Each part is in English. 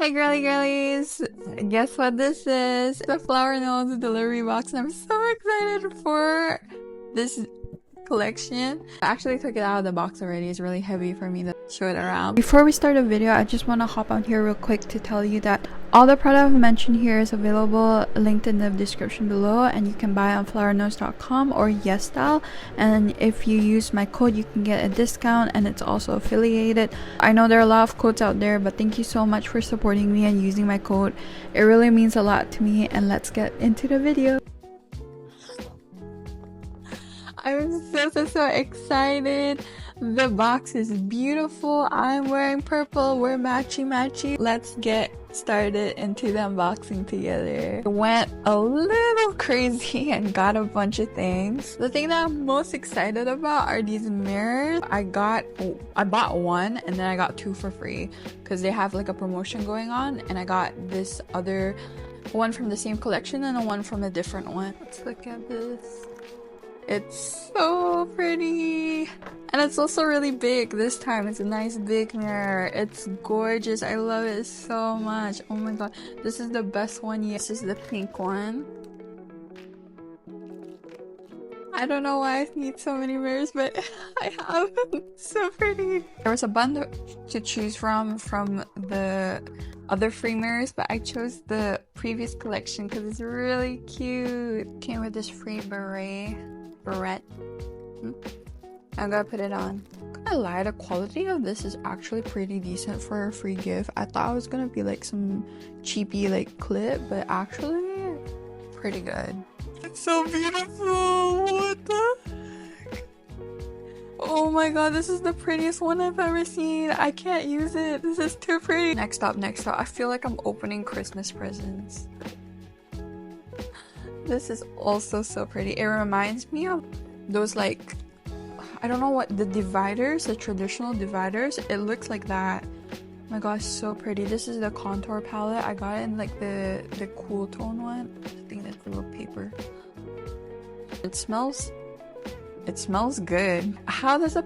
Hey girlies! Guess what this is? The Flower Nose delivery box. I'm so excited for this collection. I actually took it out of the box already. It's really heavy for me to show it around. Before we start the video, I just want to hop on here real quick to tell you that all the product I've mentioned here is available, linked in the description below, and you can buy on flowernose.com or YesStyle. And if you use my code, you can get a discount, and it's also affiliated. I know there are a lot of codes out there, but thank you so much for supporting me and using my code. It really means a lot to me, and let's get into the video. I'm so excited. The box is beautiful. I'm wearing purple. We're matchy. Let's get started into the unboxing together. I went a little crazy and got a bunch of things. The thing that I'm most excited about are these mirrors. I bought one and then I got two for free because they have like a promotion going on, and I got this other one from the same collection and a one from a different one. Let's look at this. It's so pretty, and it's also really big this time. It's a nice big mirror. It's gorgeous. I love it so much. Oh my god, this is the best one yet. This is the pink one. I don't know why I need so many mirrors, but I have. So pretty. There was a bundle to choose from the other free mirrors, but I chose the previous collection because it's really cute. Came with this free barrette. I'm gonna put it on. I'm gonna lie, the quality of this is actually pretty decent for a free gift. I thought it was gonna be like some cheapy like clip, but actually pretty good. It's so beautiful. What the heck? Oh my god, this is the prettiest one I've ever seen. I can't use it. This is too pretty. Next up. I feel like I'm opening Christmas presents. This is also so pretty. It reminds me of those, like, I don't know what, the dividers, the traditional dividers. It looks like that. Oh my gosh, so pretty. This is the contour palette. I got it in like the cool tone one. I think that's a little paper. It smells good. How does a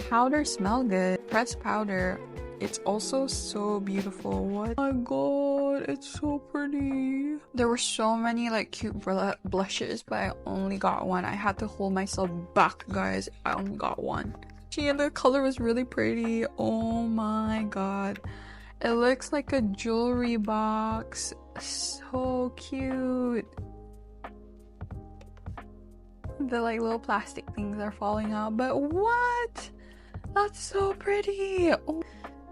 powder smell good? Pressed powder. It's also so beautiful. What? Oh my god, it's so pretty. There were so many like cute blushes, but I only got one. I had to hold myself back, guys. I only got one. And the color was really pretty. Oh my god. It looks like a jewelry box. So cute. The like little plastic things are falling out, but what? That's so pretty. Oh.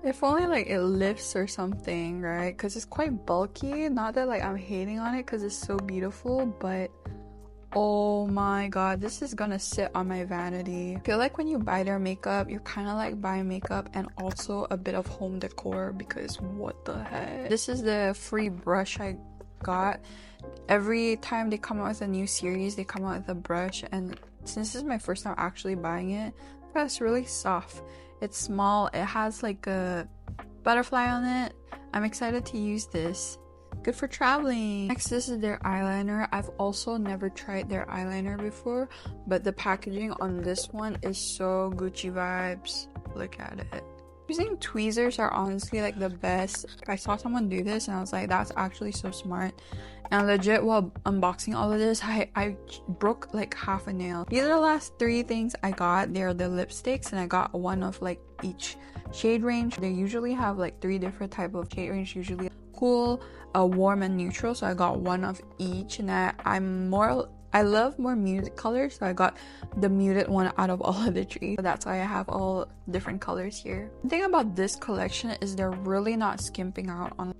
If only like it lifts or something, right? Because it's quite bulky. Not that like I'm hating on it because it's so beautiful, but oh my god, this is gonna sit on my vanity. I feel like when you buy their makeup, you're kind of like buying makeup and also a bit of home decor, because what the heck. This is the free brush I got. Every time they come out with a new series, they come out with a brush, and since this is my first time actually buying it, it's really soft. It's small. It has like a butterfly on it. I'm excited to use this. Good for traveling. Next, this is their eyeliner. I've also never tried their eyeliner before, but the packaging on this one is so Gucci vibes. Look at it. Using tweezers are honestly like the best. I saw someone do this and I was like, that's actually so smart. And legit, while unboxing all of this, I broke like half a nail. These are the last three things I got. They're the lipsticks, and I got one of like each shade range. They usually have like 3 different type of shade range, usually cool, warm, and neutral. So I got one of each, and I love more muted colors, so I got the muted one out of all of the 3. So that's why I have all different colors here. The thing about this collection is they're really not skimping out on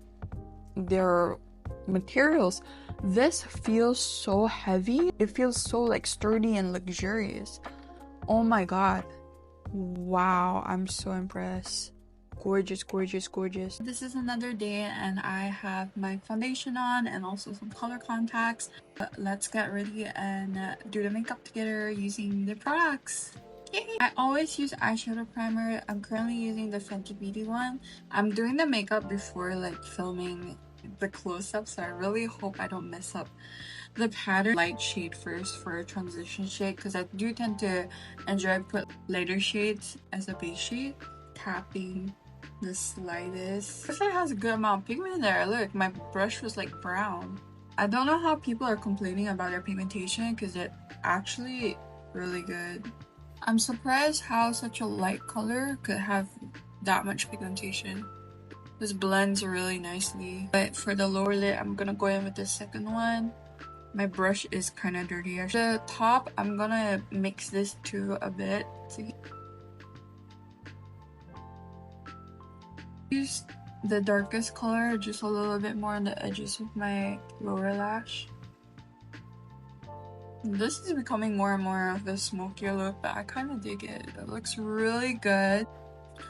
their materials. This feels so heavy. It feels so like sturdy and luxurious. Oh my god. Wow, I'm so impressed. Gorgeous. This is another day and I have my foundation on and also some color contacts. But let's get ready and do the makeup together using the products. Yay! I always use eyeshadow primer. I'm currently using the Fenty Beauty one. I'm doing the makeup before like filming the close-up, so I really hope I don't mess up the pattern. Light shade first for a transition shade, because I do tend to enjoy put lighter shades as a base shade. Tapping the slightest. Looks like it has a good amount of pigment there. Look, my brush was like brown. I don't know how people are complaining about their pigmentation because it's actually really good. I'm surprised how such a light color could have that much pigmentation. This blends really nicely. But for the lower lid, I'm gonna go in with the second one. My brush is kind of dirty. The top, I'm gonna mix this too a bit. Use the darkest color just a little bit more on the edges of my lower lash. This is becoming more and more of the smokier look, but I kind of dig it. It looks really good.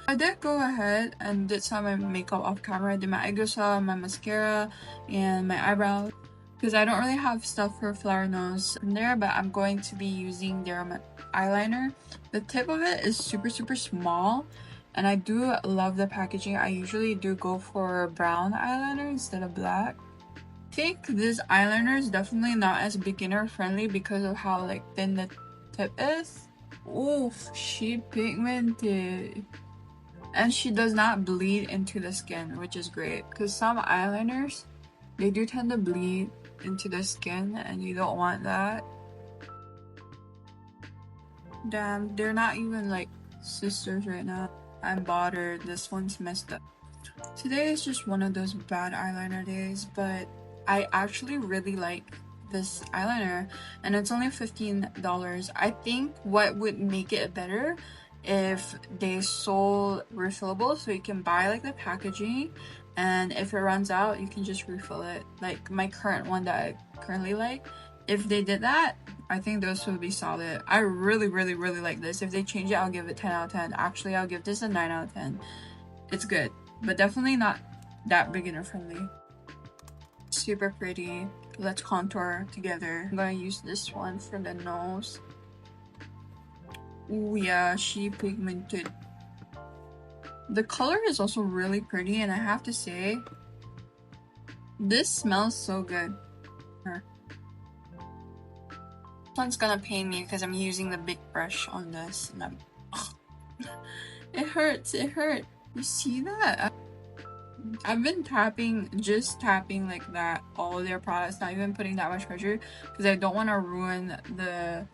I did go ahead and did some of my makeup off camera. I did my eyeshadow, my mascara, and my eyebrows. Because I don't really have stuff for flower nose in there, but I'm going to be using their eyeliner. The tip of it is super small, and I do love the packaging. I usually do go for brown eyeliner instead of black. I think this eyeliner is definitely not as beginner friendly because of how like thin the tip is. Oof, she pigmented. And she does not bleed into the skin, which is great. Because some eyeliners, they do tend to bleed into the skin and you don't want that. Damn, they're not even like sisters right now. I'm bothered. This one's messed up. Today is just one of those bad eyeliner days, but I actually really like this eyeliner and it's only $15. I think what would make it better if they sold refillable, so you can buy like the packaging, and if it runs out you can just refill it, like my current one that I currently like. If they did that, I think those would be solid. I really like this. If they change it, I'll give it 10 out of 10. Actually, I'll give this a 9 out of 10. It's good, but definitely not that beginner friendly. Super pretty. Let's contour together. I'm gonna use this one for the nose. Ooh, yeah, she pigmented. The color is also really pretty, and I have to say, this smells so good. This one's gonna pain me because I'm using the big brush on this, and I'm... It hurts, it hurt. You see that? I've been just tapping like that all their products, not even putting that much pressure because I don't want to ruin the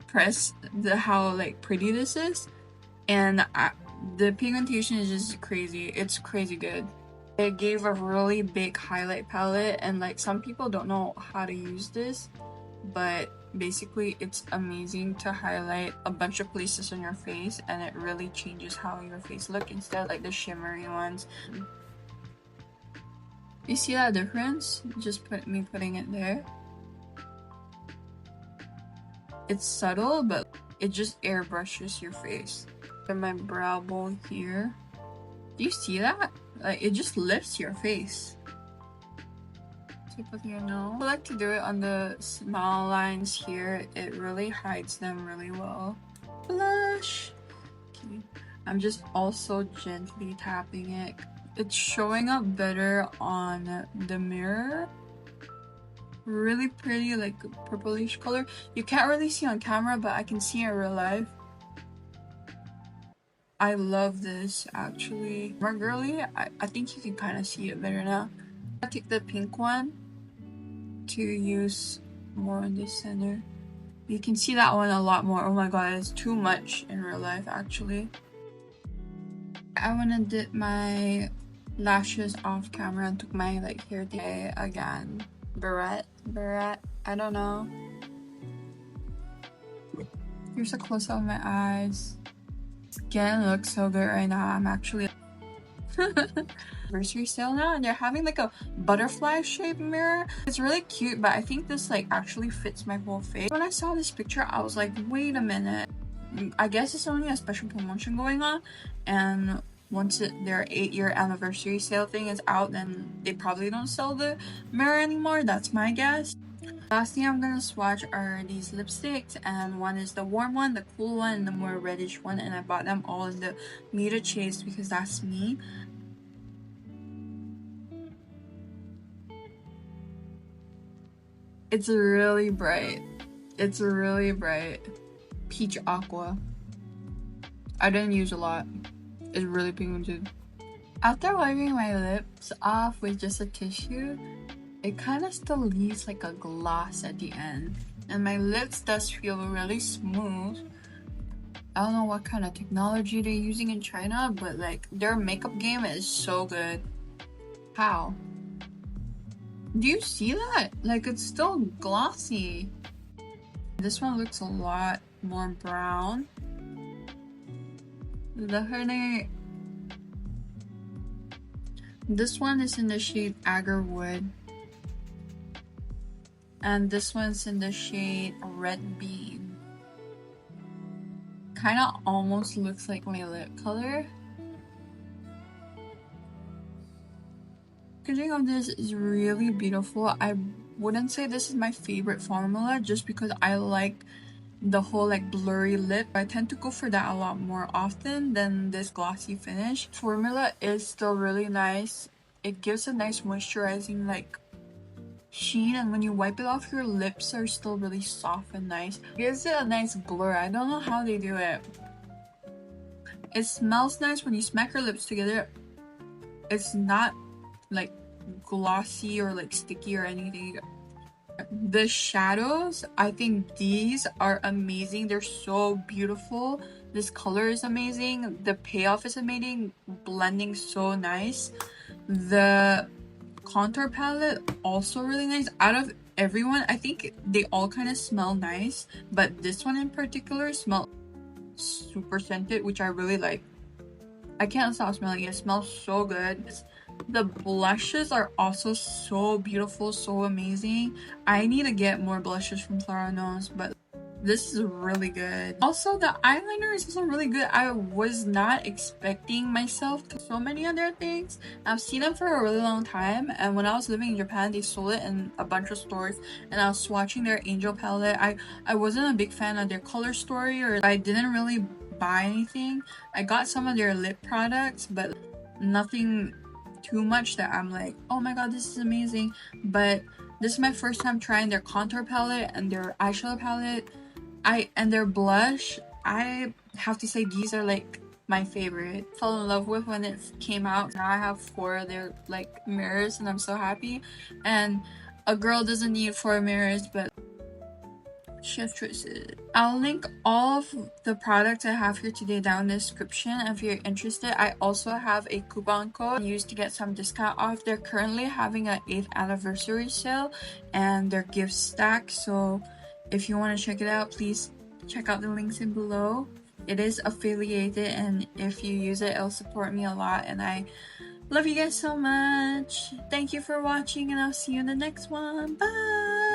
press, how like pretty this is. And the pigmentation is just crazy. It's crazy good. I gave a really big highlight palette, and like some people don't know how to use this, but basically it's amazing to highlight a bunch of places on your face, and it really changes how your face looks instead of like the shimmery ones. You see that difference? Just putting it there. It's subtle, but it just airbrushes your face. And my brow bone here. Do you see that? Like, it just lifts your face. Tip of your nose. I like to do it on the small lines here. It really hides them really well. Blush. Okay. I'm just also gently tapping it. It's showing up better on the mirror. Really pretty, like purplish color. You can't really see on camera, but I can see in real life. I love this actually. More girly, I think you can kind of see it better now. I take the pink one to use more in the center. You can see that one a lot more. Oh my god, it's too much in real life actually. I want to dip my lashes off camera and took my like hair day again. Barrette, I don't know. Here's a close-up of my eyes. Skin looks so good right now. I'm actually anniversary sale now, and they're having like a butterfly shaped mirror. It's really cute, but I think this like actually fits my whole face. When I saw this picture, I was like, wait a minute. I guess it's only a special promotion going on, and once their 8-year anniversary sale thing is out, then they probably don't sell the mirror anymore. That's my guess. Last thing I'm gonna swatch are these lipsticks, and one is the warm one, the cool one, and the more reddish one, and I bought them all in the Meet Chase because that's me. It's really bright. It's really bright. Peach aqua. I didn't use a lot. is really pigmented. After wiping my lips off with just a tissue, it kind of still leaves like a gloss at the end. And my lips does feel really smooth. I don't know what kind of technology they're using in China, but like their makeup game is so good. How? Do you see that? Like it's still glossy. This one looks a lot more brown. This one is in the shade Agarwood. And this one's in the shade Red Bean. Kinda almost looks like my lip color. Packaging of this is really beautiful. I wouldn't say this is my favorite formula just because I like the whole like blurry lip. I tend to go for that a lot more often than this glossy finish. Formula is still really nice. It gives a nice moisturizing like sheen, and when you wipe it off, your lips are still really soft and nice. It gives it a nice blur. I don't know how they do it. It smells nice when you smack your lips together. It's not like glossy or like sticky or anything. The shadows, I think these are amazing. They're so beautiful. This color is amazing. The payoff is amazing. Blending so nice. The contour palette also really nice. Out of everyone, I think they all kind of smell nice, but this one in particular smells super scented, which I really like. I can't stop smelling it. It smells so good. The blushes are also so beautiful, so amazing. I need to get more blushes from Clara Nose, but this is really good. Also, the eyeliner is also really good. I was not expecting myself to so many other things. I've seen them for a really long time, and when I was living in Japan, they sold it in a bunch of stores, and I was swatching their Angel palette. I wasn't a big fan of their color story, or I didn't really buy anything. I got some of their lip products, but nothing too much that I'm like, oh my god, this is amazing. But this is my first time trying their contour palette and their eyeshadow palette. And their blush, I have to say these are like my favorite. Fell in love with when it came out. Now I have 4 of their like mirrors and I'm so happy. And a girl doesn't need 4 mirrors, but chef choices. I'll link all of the products I have here today down in the description if you're interested. I also have a coupon code used to get some discount off. They're currently having an 8th anniversary sale and their gift stack, so if you want to check it out, please check out the links in below. It is affiliated, and if you use it, it'll support me a lot, and I love you guys so much. Thank you for watching, and I'll see you in the next one. Bye!